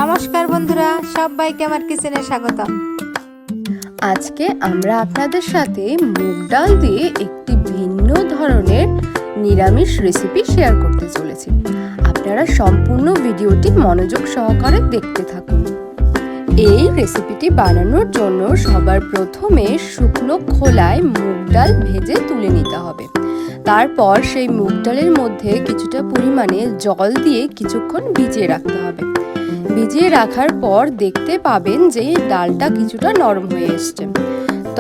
নমস্কার বন্ধুরা, সবাইকে আমার কিচেনে স্বাগতম। আজকে আমরা আপনাদের সাথে মুগ ডাল দিয়ে একটি ভিন্ন ধরনের নিরামিষ রেসিপি শেয়ার করতে চলেছি। আপনারা সম্পূর্ণ ভিডিওটি মনোযোগ সহকারে দেখতে থাকুন। এই রেসিপিটি বানানোর জন্য সবার প্রথমে শুকনো খোলায় মুগ ডাল ভেজে তুলে নিতে হবে। তারপর সেই মুগ ডালের মধ্যে কিছুটা পরিমাণে জল দিয়ে কিছুক্ষণ ভিজিয়ে রাখতে হবে। ভিজিয়ে রাখার পর দেখতে পাবেন যে ডালটা কিছুটা নরম হয়ে এসছে।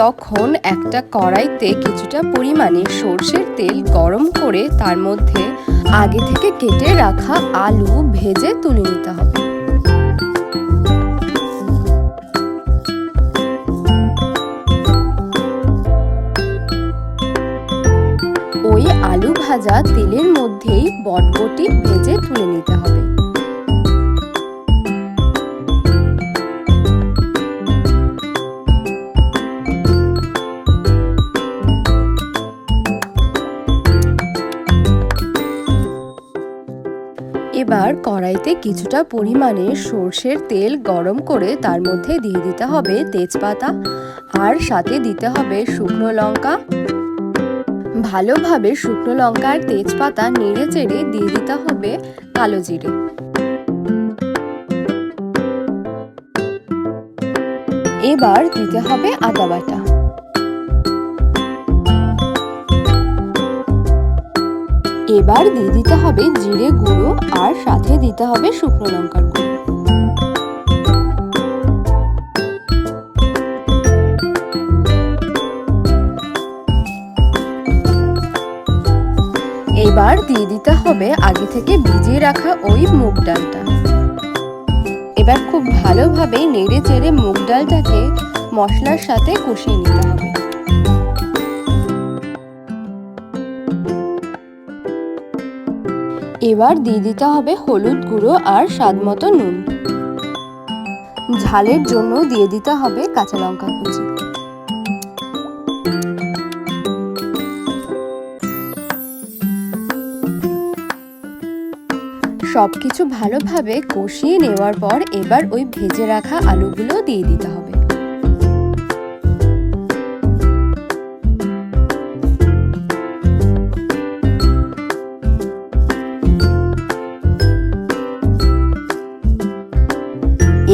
তখন একটা কড়াইতে কিছুটা পরিমাণে সর্ষের তেল গরম করে তার মধ্যে আগে থেকে কেটে রাখা আলু ভেজে তুলে নিতে হবে। ওই আলু ভাজা তেলের মধ্যেই বটবটি ভেজে তুলে নিতে হবে। এবার কড়াইতে কিছুটা পরিমাণে সর্ষের তেল গরম করে তার মধ্যে দিয়ে দিতে হবে তেজপাতা, আর সাথে দিতে হবে শুকনো লঙ্কা। ভালোভাবে শুকনো লঙ্কা আর তেজপাতা নেড়ে চেড়ে দিয়ে দিতে হবে কালো জিরে। এবার দিতে হবে আদা বাটা। এবার দিয়ে দিতে হবে জিরে গুঁড়ো, আর সাথে দিতে হবে শুকনো লঙ্কার গুঁড়ো। এবার দিয়ে দিতে হবে আগে থেকে ভিজিয়ে রাখা ওই মুগ ডালটা। এবার খুব ভালোভাবে নেড়ে চেড়ে মুগ ডালটাকে মশলার সাথে কষিয়ে নিতে হবে। এবার দিয়ে দিতে হবে হলুদ গুঁড়ো আর স্বাদ মতো নুন। ঝালের জন্য দিয়ে দিতে হবে কাঁচা লঙ্কা কুচি। সবকিছু ভালোভাবে কষিয়ে নেওয়ার পর এবার ওই ভেজে রাখা আলুগুলো দিয়ে দিতে হবে।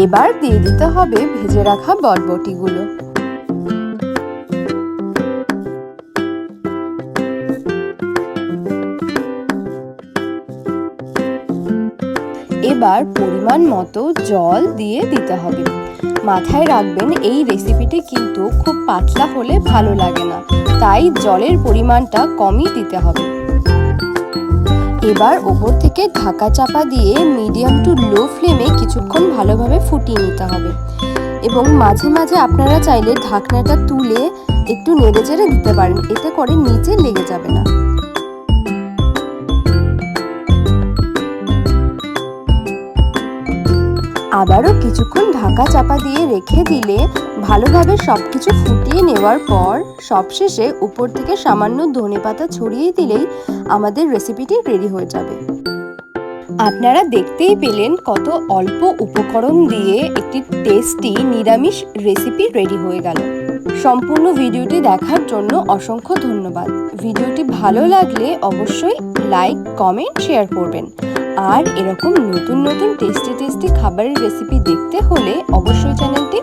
এবার দিয়ে দিতে হবে ভেজে রাখা বটবটিগুলো। এবার পরিমাণ মতো জল দিয়ে দিতে হবে। মাথায় রাখবেন এই রেসিপিটি কিন্তু খুব পাতলা হলে ভালো লাগে না, তাই জলের পরিমাণটা কমই দিতে হবে। এবার ওপর থেকে ঢাকা চাপা দিয়ে মিডিয়াম টু লো ফ্লেমে কিছুক্ষণ ভালোভাবে ফুটিয়ে নিতে হবে, এবং মাঝে মাঝে আপনারা চাইলে ঢাকনাটা তুলে একটু নেড়ে চেড়ে দিতে পারেন, এতে করে নিচে লেগে যাবে না। আবারও কিছুক্ষণ ঢাকা চাপা দিয়ে রেখে দিলে ভালোভাবে সবকিছু ফুটিয়ে নেওয়ার পর সবশেষে উপর থেকে সামান্য ধনেপাতা ছড়িয়ে দিলেই আমাদের রেসিপিটি রেডি হয়ে যাবে। আপনারা দেখতেই পেলেন কত অল্প উপকরণ দিয়ে একটি টেস্টি নিরামিষ রেসিপি রেডি হয়ে গেল। সম্পূর্ণ ভিডিওটি দেখার জন্য অসংখ্য ধন্যবাদ। ভিডিওটি ভালো লাগলে অবশ্যই লাইক, কমেন্ট, শেয়ার করবেন। আর এরকম নতুন নতুন টেস্টি খাবারের রেসিপি দেখতে হলে অবশ্যই চ্যানেলটি